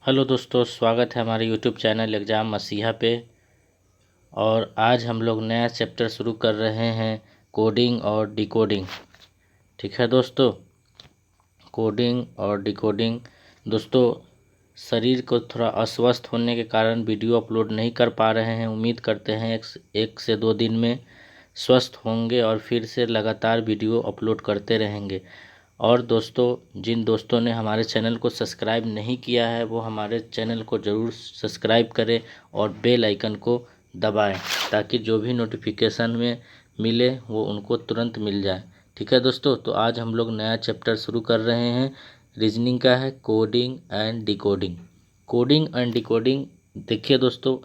Hello दोस्तों, स्वागत है हमारे यूट्यूब चैनल एग्ज़ाम मसीहा पे। और आज हम लोग नया चैप्टर शुरू कर रहे हैं, कोडिंग और डिकोडिंग। ठीक है दोस्तों, कोडिंग और डिकोडिंग। दोस्तों, शरीर को थोड़ा अस्वस्थ होने के कारण वीडियो अपलोड नहीं कर पा रहे हैं। उम्मीद करते हैं एक से दो दिन में स्वस्थ होंगे और फिर से लगातार वीडियो अपलोड करते रहेंगे। और दोस्तों, जिन दोस्तों ने हमारे चैनल को सब्सक्राइब नहीं किया है वो हमारे चैनल को ज़रूर सब्सक्राइब करें और बेल आइकन को दबाएं, ताकि जो भी नोटिफिकेशन में मिले वो उनको तुरंत मिल जाए। ठीक है दोस्तों, तो आज हम लोग नया चैप्टर शुरू कर रहे हैं, रीजनिंग का है, coding and decoding. Coding and decoding. देखिए दोस्तों,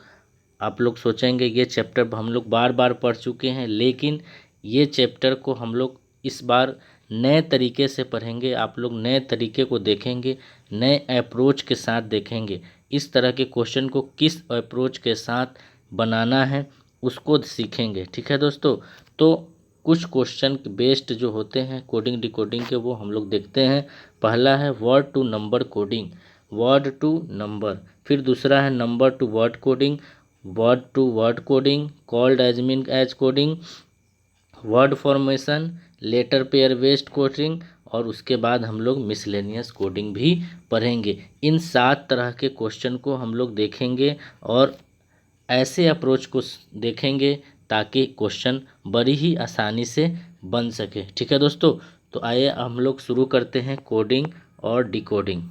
आप लोग सोचेंगे ये चैप्टर हम लोग बार बार पढ़ चुके हैं, लेकिन ये चैप्टर को हम लोग इस बार नए तरीके से पढ़ेंगे। आप लोग नए तरीके को देखेंगे, नए अप्रोच के साथ देखेंगे। इस तरह के क्वेश्चन को किस अप्रोच के साथ बनाना है उसको सीखेंगे। ठीक है दोस्तों, तो कुछ क्वेश्चन बेस्ड जो होते हैं कोडिंग डिकोडिंग के, वो हम लोग देखते हैं। पहला है word to number coding, word to number. फिर दूसरा है number to word coding, word to word coding, called as mean as coding, word formation, letter pair based coding, और उसके बाद हम लोग मिसलेनियस कोडिंग भी पढ़ेंगे। इन 7 तरह के क्वेश्चन को हम लोग देखेंगे और ऐसे अप्रोच को देखेंगे ताकि क्वेश्चन बड़ी ही आसानी से बन सके। ठीक है दोस्तों, तो आइए हम लोग शुरू करते हैं कोडिंग और डिकोडिंग।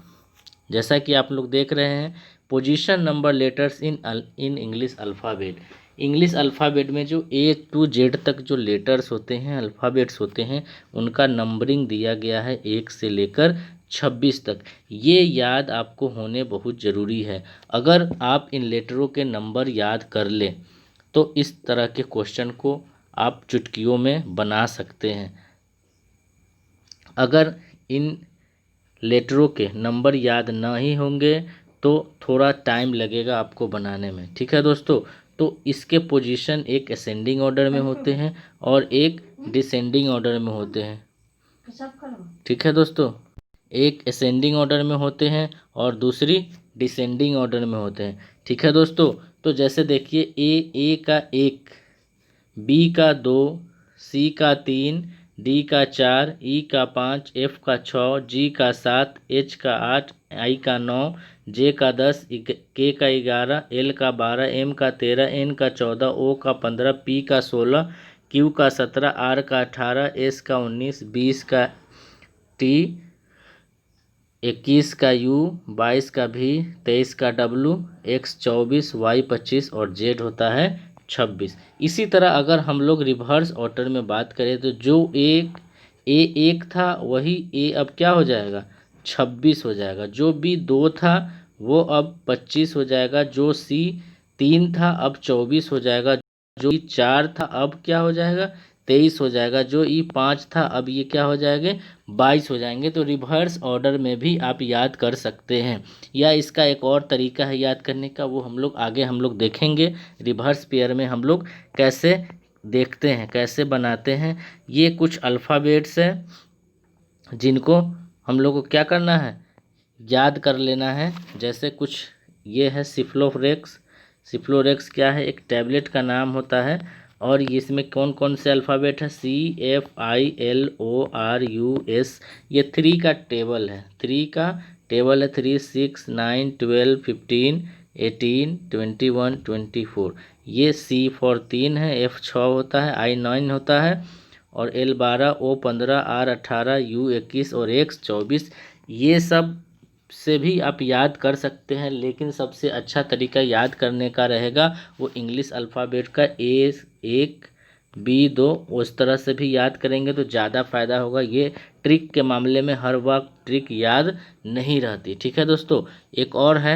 जैसा कि आप लोग देख रहे हैं, position number letters in English alphabet. English alphabet में जो ए टू जेड तक जो लेटर्स होते हैं, अल्फ़ाबेट्स होते हैं, उनका नंबरिंग दिया गया है 1 से लेकर 26 तक। ये याद आपको होने बहुत ज़रूरी है। अगर आप इन लेटरों के नंबर याद कर लें तो इस तरह के क्वेश्चन को आप चुटकियों में बना सकते हैं। अगर इन लेटरों के नंबर याद नहीं होंगे तो थोड़ा टाइम लगेगा आपको बनाने में। ठीक है दोस्तों, तो इसके पोजीशन एक असेंडिंग ऑर्डर में होते हैं और एक डिसेंडिंग ऑर्डर में होते हैं। ठीक है दोस्तों, एक असेंडिंग ऑर्डर में होते हैं और दूसरी डिसेंडिंग ऑर्डर में होते हैं। ठीक है दोस्तों, तो जैसे देखिए, ए का 1, बी का 2, सी का 3, डी का 4, ई का 5, एफ का 6, जी का 7, एच का 8, आई का 9, जे का 10, के का 11, एल का 12, एम का 13, एन का 14, ओ का 15, पी का 16, क्यू का 17, आर का 18, एस का 19, 20 का टी, 21 का यू, 22 का भी, 23 का डब्लू, एक्स 24, वाई 25 और जेड होता है 26। इसी तरह अगर हम लोग रिवर्स ऑर्डर में बात करें तो जो एक था वही ए अब क्या हो जाएगा, 26 हो जाएगा। जो बी 2 था वो अब 25 हो जाएगा। जो सी 3 था अब 24 हो जाएगा। जो ई 4 था अब क्या हो जाएगा, 23 हो जाएगा। जो ई 5 था अब ये क्या हो जाएंगे, 22 हो जाएंगे। तो रिवर्स ऑर्डर में भी आप याद कर सकते हैं, या इसका एक और तरीका है याद करने का, वो हम लोग आगे हम लोग देखेंगे। रिवर्स पेयर में हम लोग कैसे देखते हैं, कैसे बनाते हैं। ये कुछ अल्फ़ाबेट्स हैं जिनको हम लोग को क्या करना है, याद कर लेना है। जैसे कुछ ये है सिफ्लोरेक्स। सिफ्लोरेक्स क्या है, एक टैबलेट का नाम होता है। और ये इसमें कौन कौन से अल्फ़ाबेट है, CFILORUS। ये 3 का टेबल है, 3 का टेबल है। 3, 6, 9, 12, 15, 18, 21, 24। ये C फॉर 3 है, F 6 होता है, I 9 होता है, और L 12, O 15, R 18, U 21 और X 24। ये सब से भी आप याद कर सकते हैं, लेकिन सबसे अच्छा तरीका याद करने का रहेगा वो इंग्लिश अल्फ़ाबेट का A1, B2। उस तरह से भी याद करेंगे तो ज़्यादा फ़ायदा होगा। ये ट्रिक के मामले में हर वक्त ट्रिक याद नहीं रहती। ठीक है दोस्तों, एक और है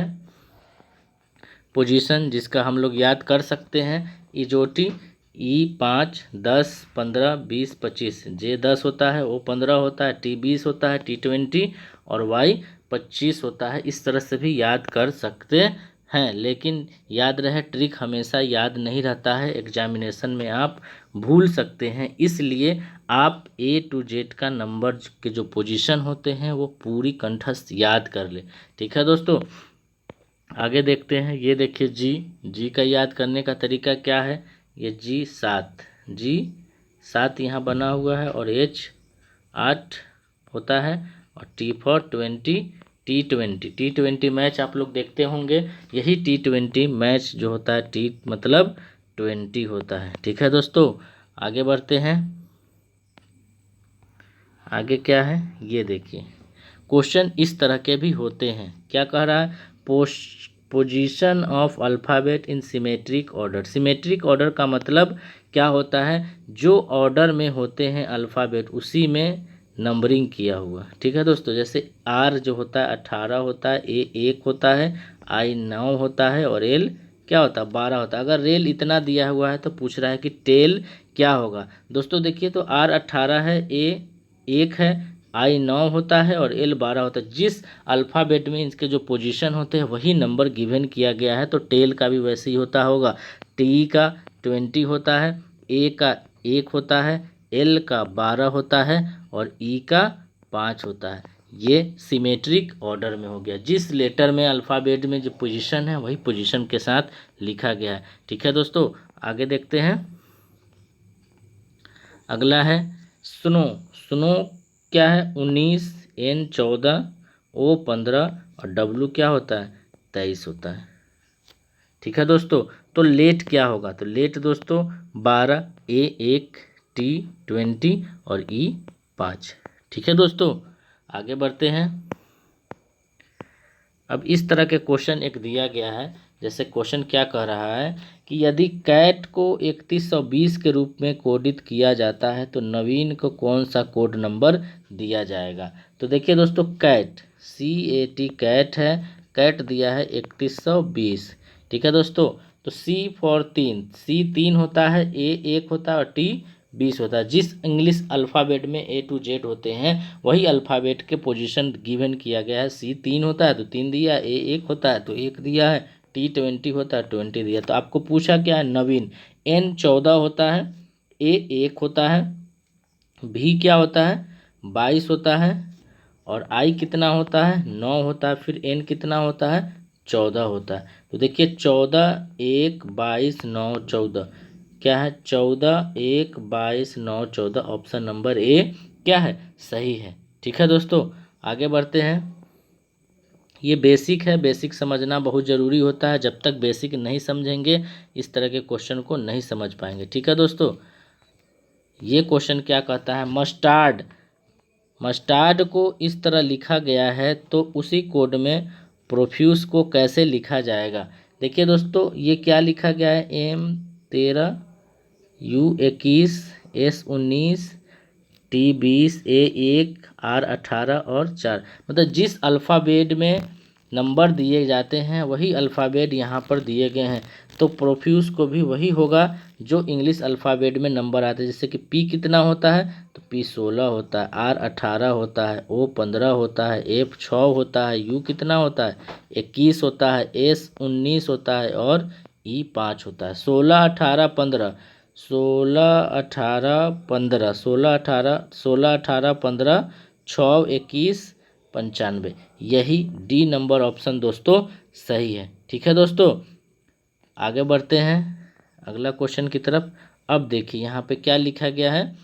पोजीशन जिसका हम लोग याद कर सकते हैं, इजोटी। E5, 10, 15, 20, 25। J10 होता है, O15 होता है, T20 होता है, T20 और Y25 होता है। इस तरह से भी याद कर सकते हैं, लेकिन याद रहे ट्रिक हमेशा याद नहीं रहता है, एग्जामिनेशन में आप भूल सकते हैं। इसलिए आप A to Z का नंबर के जो पोजीशन होते हैं वो पूरी कंठस्थ याद कर ले। ठीक है दोस्तों, आगे देखते हैं, ये देखिए जी का याद करने का तरीका क्या है। ये जी 7 यहाँ बना हुआ है और H 8 होता है और T for 20 T20 मैच आप लोग देखते होंगे। यही T20 मैच जो होता है, T मतलब 20 होता है। ठीक है दोस्तों, आगे बढ़ते हैं। आगे क्या है ये देखिए, क्वेश्चन इस तरह के भी होते हैं। क्या कह रहा है, position of alphabet in symmetric order. Symmetric order का मतलब क्या होता है, जो ऑर्डर में होते हैं अल्फ़ाबेट उसी में नंबरिंग किया हुआ। ठीक है दोस्तों, जैसे R जो होता है 18 होता है, A 1 होता है, I 9 होता है और L क्या होता है 12 होता है। अगर रेल इतना दिया हुआ है तो पूछ रहा है कि टेल क्या होगा। दोस्तों देखिए, तो R 18 है, A 1 है, I 9 होता है और L 12 होता है। जिस अल्फ़ाबेट में इसके जो पोजीशन होते हैं वही नंबर गिवन किया गया है, तो टेल का भी वैसे ही होता होगा। T का 20 होता है, A का 1 होता है, L का 12 होता है और E का 5 होता है। ये सिमेट्रिक ऑर्डर में हो गया। जिस लेटर में अल्फ़ाबेट में जो पोजीशन है वही पोजीशन के साथ लिखा गया है। ठीक है दोस्तों, आगे देखते हैं। अगला है सुनो क्या है, 19, N 14, O 15 और W क्या होता है 23 होता है। ठीक है दोस्तों, तो लेट क्या होगा, तो लेट दोस्तों 12, A 1, T 20 और E 5। ठीक है दोस्तों, आगे बढ़ते हैं। अब इस तरह के क्वेश्चन एक दिया गया है। जैसे क्वेश्चन क्या कह रहा है कि यदि कैट को 3120 के रूप में कोडित किया जाता है तो नवीन को कौन सा कोड नंबर दिया जाएगा। तो देखिए दोस्तों, कैट CAT कैट है, कैट दिया है 3120। ठीक है दोस्तों, तो C 3 होता है, A 1 होता है और T 20 होता है। जिस इंग्लिश अल्फ़ाबेट में A to Z होते हैं वही अल्फ़ाबेट के पोजीशन गिवन किया गया है। C 3 होता है तो 3 दिया, A 1 होता है तो 1 दिया है, T 20 होता है 20 दिया। तो आपको पूछा क्या है, नवीन। N 14 होता है, A 1 होता है, V क्या होता है 22 होता है और I कितना होता है 9 होता है, फिर N कितना होता है 14 होता है। तो देखिए 14 1 22 9 14 क्या है, 14 1 22 9 14। ऑप्शन नंबर A क्या है, सही है। ठीक है दोस्तों, आगे बढ़ते हैं। ये बेसिक है, बेसिक समझना बहुत ज़रूरी होता है। जब तक बेसिक नहीं समझेंगे इस तरह के क्वेश्चन को नहीं समझ पाएंगे। ठीक है दोस्तों, ये क्वेश्चन क्या कहता है, मस्टार्ड को इस तरह लिखा गया है तो उसी कोड में प्रोफ्यूज को कैसे लिखा जाएगा। देखिए दोस्तों, ये क्या लिखा गया है, M 13 U 21 S 19 T 20 A 1 R 18 और 4। मतलब जिस अल्फ़ाबेट में नंबर दिए जाते हैं वही अल्फ़ाबेट यहाँ पर दिए गए हैं, तो प्रोफ्यूज को भी वही होगा जो इंग्लिश अल्फ़ाबेट में नंबर आते हैं। जैसे कि P कितना होता है, तो P 16 होता है, R 18 होता है, O 15 होता है, F 6 होता है, U कितना होता है 21 होता है, S 19 होता है और E 5 होता है। 16 18 15 16 18 15 16 18 15 6 21 95, यही D नंबर ऑप्शन दोस्तों सही है। ठीक है दोस्तों, आगे बढ़ते हैं अगला क्वेश्चन की तरफ। अब देखिए यहाँ पे क्या लिखा गया है,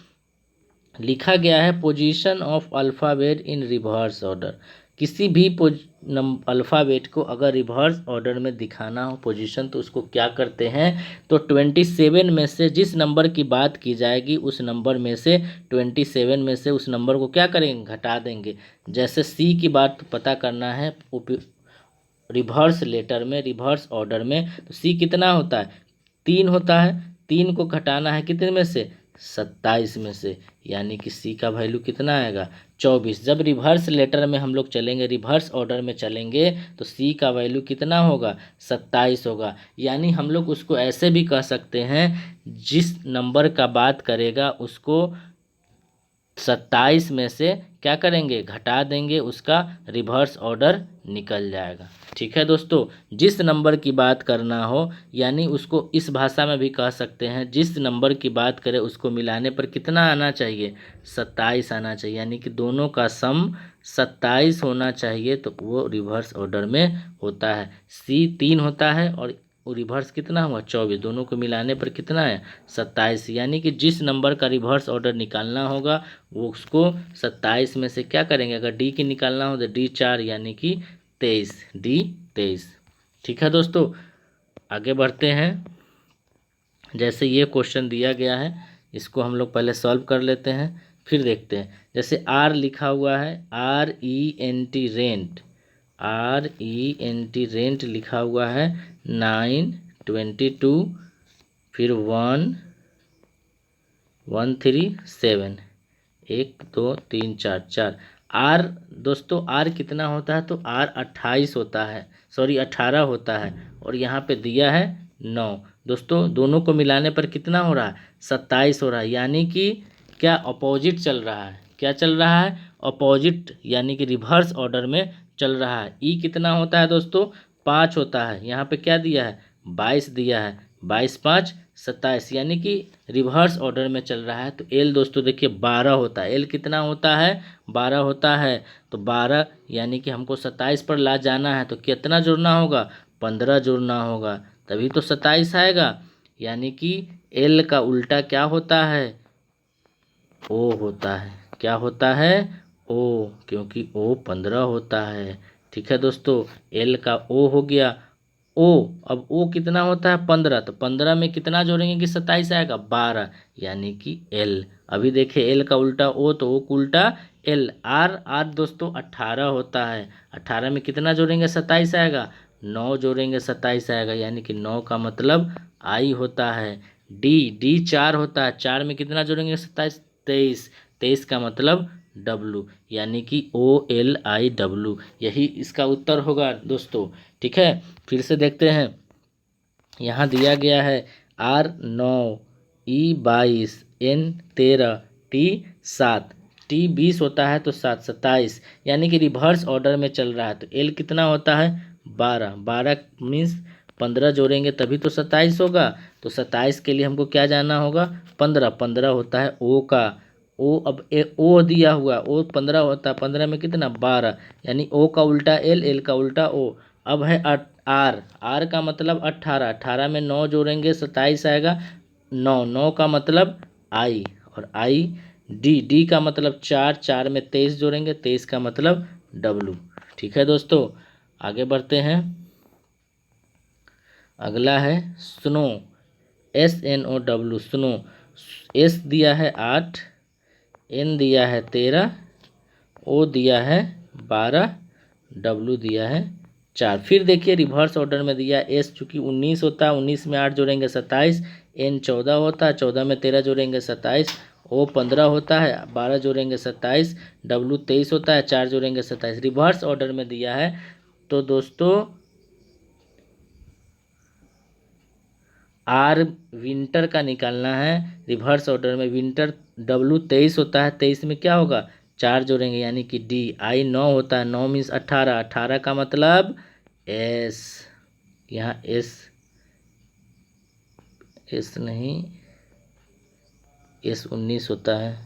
लिखा गया है position of alphabet in reverse order. किसी भी अल्फ़ाबेट को अगर रिवर्स ऑर्डर में दिखाना हो पोजीशन तो उसको क्या करते हैं, तो 27 में से जिस नंबर की बात की जाएगी उस नंबर में से 27 में से उस नंबर को क्या करेंगे, घटा देंगे। जैसे C की बात पता करना है रिवर्स लेटर में, रिवर्स ऑर्डर में, तो C कितना होता है 3 होता है, 3 को घटाना है कितने में से 27 में से, यानी कि C का वैल्यू कितना आएगा 24। जब रिवर्स लेटर में हम लोग चलेंगे, रिवर्स ऑर्डर में चलेंगे तो C का वैल्यू कितना होगा 27 होगा। यानी हम लोग उसको ऐसे भी कह सकते हैं, जिस नंबर का बात करेगा उसको 27 में से क्या करेंगे, घटा देंगे, उसका रिवर्स ऑर्डर निकल जाएगा। ठीक है दोस्तों, जिस नंबर की बात करना हो, यानी उसको इस भाषा में भी कह सकते हैं, जिस नंबर की बात करें उसको मिलाने पर कितना आना चाहिए 27 आना चाहिए, यानी कि दोनों का सम 27 होना चाहिए तो वो रिवर्स ऑर्डर में होता है। C 3 होता है और वो रिवर्स कितना हुआ 24, दोनों को मिलाने पर कितना है 27। यानी कि जिस नंबर का रिवर्स ऑर्डर निकालना होगा वो उसको 27 में से क्या करेंगे, अगर D की निकालना हो तो D 4 यानी कि 23, D 23। ठीक है दोस्तों, आगे बढ़ते हैं। जैसे ये क्वेश्चन दिया गया है इसको हम लोग पहले सॉल्व कर लेते हैं फिर देखते हैं। जैसे R लिखा हुआ है RENT रेंट, RENT रेंट लिखा हुआ है 9 22 फिर 1 1 3 7 1 2 3 4 4। R दोस्तों R कितना होता है तो R 28 होता है, सॉरी 18 होता है और यहाँ पे दिया है 9। दोस्तों दोनों को मिलाने पर कितना हो रहा है 27 हो रहा है। यानी कि क्या अपोजिट चल रहा है, क्या चल रहा है अपोजिट, यानी कि रिवर्स ऑर्डर में चल रहा है। ई कितना होता है दोस्तों 5 होता है, यहाँ पे क्या दिया है 22 दिया है, 22 5 27 यानी कि रिवर्स ऑर्डर में चल रहा है। तो एल दोस्तों देखिए 12 होता है, एल कितना होता है 12 होता है। तो 12 यानी कि हमको 27 पर ला जाना है तो कितना जोड़ना होगा 15 जोड़ना होगा तभी तो 27 आएगा। यानी कि एल का उल्टा क्या होता है ओ होता है, क्या होता है ओ, क्योंकि ओ 15 होता है। ठीक है दोस्तों, एल का ओ हो गया ओ। अब ओ कितना होता है 15, तो 15 में कितना जोड़ेंगे कि 27 आएगा 12 यानी कि एल। अभी देखिए एल का उल्टा ओ तो ओ का उल्टा एल। आर आर दोस्तों 18 होता है, 18 में कितना जोड़ेंगे 27 आएगा, 9 जोड़ेंगे 27 आएगा यानी कि 9 का मतलब आई होता है। डी डी 4 होता है, 4 में कितना जोड़ेंगे 27 23, 23 का मतलब डब्लू यानी कि OLIW, यही इसका उत्तर होगा दोस्तों। ठीक है, फिर से देखते हैं। यहाँ दिया गया है R9 E22 N13 T7, T20 होता है तो 7 27 यानी कि रिवर्स ऑर्डर में चल रहा है। तो L कितना होता है 12, 12 मीन्स 15 जोड़ेंगे तभी तो 27 होगा। तो 27 के लिए हमको क्या जाना होगा 15, 15 होता है O का ओ। अब ओ दिया हुआ ओ 15 होता है, 15 में कितना 12 यानी ओ का उल्टा एल, एल का उल्टा ओ। अब है आर, आर का मतलब 18, 18 में 9 जोड़ेंगे 27 आएगा, 9, 9 का मतलब आई और आई। डी डी का मतलब 4, 4 में 23 जोड़ेंगे 23 का मतलब डब्लू। ठीक है दोस्तों, आगे बढ़ते हैं। अगला है स्नो, SNOW स्नो। एस दिया है 8, एन दिया है 13, ओ दिया है 12, डब्लू दिया है 4। फिर देखिए रिवर्स ऑर्डर में दिया एस चूँकि 19 होता है, 19 में 8 जोड़ेंगे 27, एन 14 होता है, 14 में 13 जोड़ेंगे 27, ओ 15 होता है 12 जोड़ेंगे 27, डब्लू 23 होता है 4 जोड़ेंगे 27। रिवर्स ऑर्डर में दिया है तो दोस्तों आर विंटर का निकालना है। रिवर्स ऑर्डर में विंटर डब्लू 23 होता है, 23 में क्या होगा 4 जोड़ेंगे यानी कि डी। आई 9 होता है, 9 मीन्स 18, 18 का मतलब एस। यहाँ एस, एस नहीं एस 19 होता है,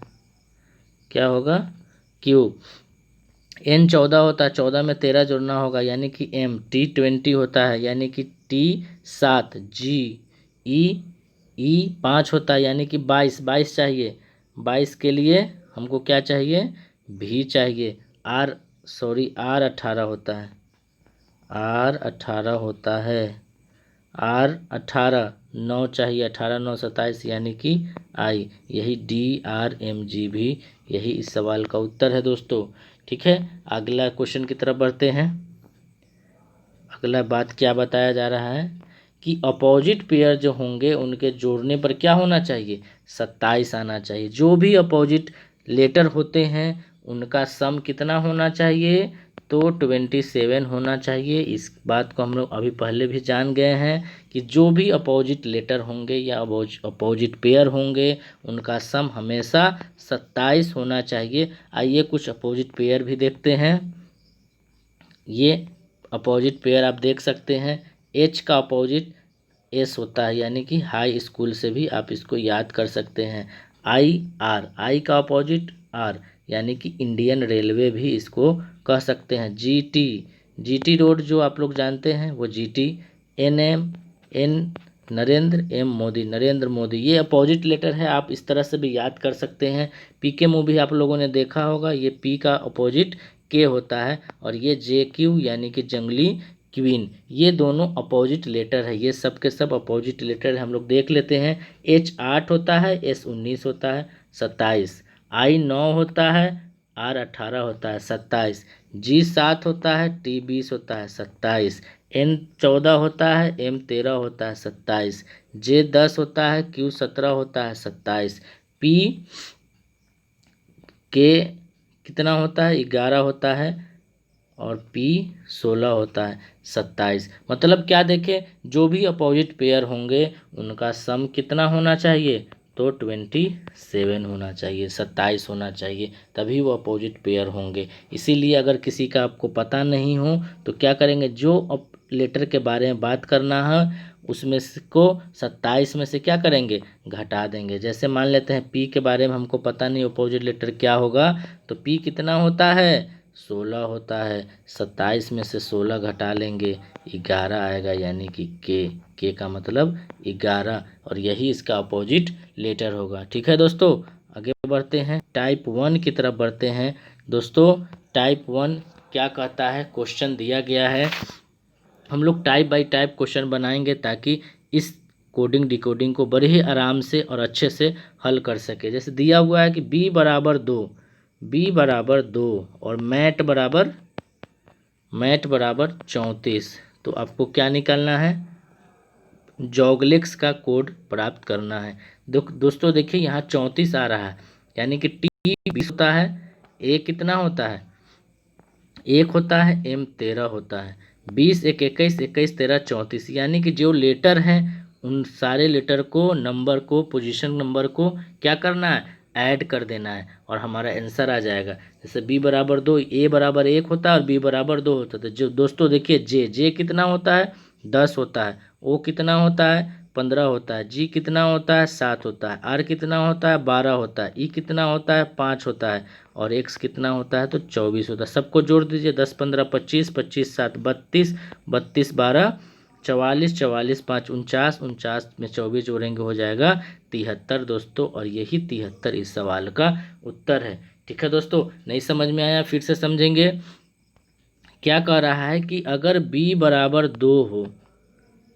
क्या होगा क्यू। एन 14 होता है, 14 में 13 जोड़ना होगा यानी कि एम। टी 20 होता है यानी कि टी 7, जी। ई ई 5 होता है यानी कि 22, 22 चाहिए, 22 के लिए हमको क्या चाहिए भी चाहिए। आर सॉरी आर 18 होता है, आर 18 होता है, आर 18 9 चाहिए, 18 9 27 यानी कि आई। यही DRMG भी यही इस सवाल का उत्तर है दोस्तों। ठीक है, अगला क्वेश्चन की तरफ बढ़ते हैं। अगला बात क्या बताया जा रहा है कि अपोजिट पेयर जो होंगे उनके जोड़ने पर क्या होना चाहिए 27 आना चाहिए। जो भी अपोजिट लेटर होते हैं उनका सम कितना होना चाहिए तो 27 होना चाहिए। इस बात को हम लोग अभी पहले भी जान गए हैं कि जो भी अपोजिट लेटर होंगे या अपोजिट पेयर होंगे उनका सम हमेशा 27 होना चाहिए। आइए कुछ अपोजिट पेयर भी देखते हैं। ये अपोजिट पेयर आप देख सकते हैं, एच का अपोजिट एस होता है यानी कि हाई स्कूल से भी आप इसको याद कर सकते हैं। आई आर, आई का अपोजिट आर, यानी कि इंडियन रेलवे भी इसको कह सकते हैं। जीटी रोड जो आप लोग जानते हैं वो जीटी। एन नरेंद्र मोदी, ये अपोजिट लेटर है, आप इस तरह से भी याद कर सकते हैं। पीके मूवी आप लोगों ने देखा होगा, ये पी का अपोजिट के होता है। और ये JQ यानी कि जंगली क्वीन, ये दोनों अपोजिट लेटर है, ये सब के सब अपोजिट लेटर है। हम लोग देख लेते हैं। H8 होता है, S19 होता है 27, I9 होता है, R18 होता है 27, G7 होता है, T20 होता है 27, N14 होता है, M13 होता है 27, J10 होता है, Q17 होता है 27, P के कितना होता है 11 होता है, और P16 होता है 27। मतलब क्या देखें, जो भी अपोजिट पेयर होंगे उनका सम कितना होना चाहिए, तो 27 होना चाहिए, 27 होना चाहिए, तभी वो अपोजिट पेयर होंगे। इसीलिए अगर किसी का आपको पता नहीं हो तो क्या करेंगे, जो लेटर के बारे में बात करना है उसमें को 27 में से क्या करेंगे, घटा देंगे। जैसे मान लेते हैं P के बारे में हमको पता नहीं अपोजिट लेटर क्या होगा, तो P कितना होता है 16 होता है, 27 में से 16 घटा लेंगे, 11 आएगा, यानी कि के का मतलब 11, और यही इसका अपोजिट लेटर होगा। ठीक है दोस्तों, आगे बढ़ते हैं, टाइप 1 की तरफ बढ़ते हैं। दोस्तों टाइप 1 क्या कहता है, क्वेश्चन दिया गया है, हम लोग टाइप बाय टाइप क्वेश्चन बनाएंगे ताकि इस कोडिंग डिकोडिंग को बड़े ही आराम से और अच्छे से हल कर सके। जैसे दिया हुआ है कि b बराबर 2 और मैट बराबर 34, तो आपको क्या निकालना है, जॉगलेक्स का कोड प्राप्त करना है। दोस्तों देखिए यहाँ 34 आ रहा है, यानी कि T20 होता है, A कितना होता है 1 होता है, M13 होता है, 20 1 21 21 13 34, यानी कि जो लेटर हैं उन सारे लेटर को, नंबर को, पोजीशन नंबर को क्या करना है, ऐड कर देना है, और हमारा आंसर आ जाएगा। जैसे B बराबर 2, A बराबर 1 होता है और B बराबर 2 होता है। तो जो दोस्तों देखिए जे कितना होता है 10 होता है, O कितना होता है 15 होता है, G कितना होता है 7 होता है, R कितना होता है 12 होता है, E कितना होता है 5 होता है, और X कितना होता है तो 24 होता है। सबको जोड़ दीजिए, 10 15 25, 25 7 32, 32 12 44, 44 5 49, 49 में 24 जोड़ेंगे हो जाएगा 73 दोस्तों, और यही 73 इस सवाल का उत्तर है। ठीक है दोस्तों, नहीं समझ में आया फिर से समझेंगे। क्या कह रहा है कि अगर B बराबर 2 हो,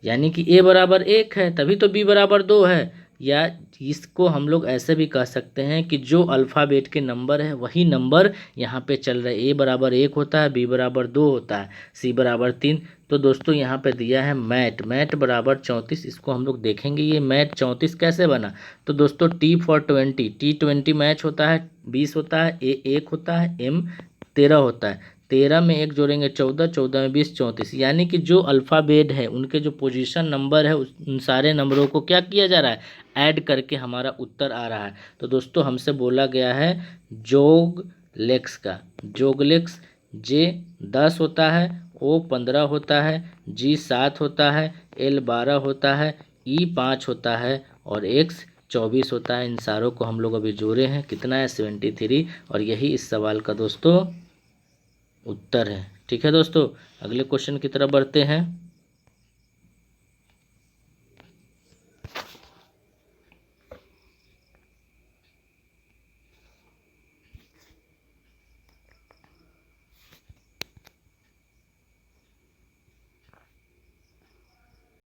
यानी कि A बराबर 1 है तभी तो B बराबर 2 है, या इसको हम लोग ऐसे भी कह सकते हैं कि जो अल्फ़ाबेट के नंबर है वही नंबर यहाँ पे चल रहे हैं। A बराबर 1 होता है, B बराबर 2 होता है, C बराबर 3। तो दोस्तों यहाँ पे दिया है मैट बराबर 34, इसको हम लोग देखेंगे ये मैट 34 कैसे बना। तो दोस्तों T20 मैच होता है, 20 होता है, A 1 होता है, M 13 होता है, 13 में 1 जोड़ेंगे 14, 14 में 20 34, यानी कि जो अल्फ़ाबेट है उनके जो पोजीशन नंबर है उन सारे नंबरों को क्या किया जा रहा है, ऐड करके हमारा उत्तर आ रहा है। तो दोस्तों हमसे बोला गया है जोगलेक्स J 10 होता है, O 15 होता है, G 7 होता है, L 12 होता है, E 5 होता है, और X 24 होता है। इन सारों को हम लोग अभी जोड़े हैं, कितना है 73, और यही इस सवाल का दोस्तों उत्तर है। ठीक है दोस्तों, अगले क्वेश्चन की तरफ बढ़ते हैं।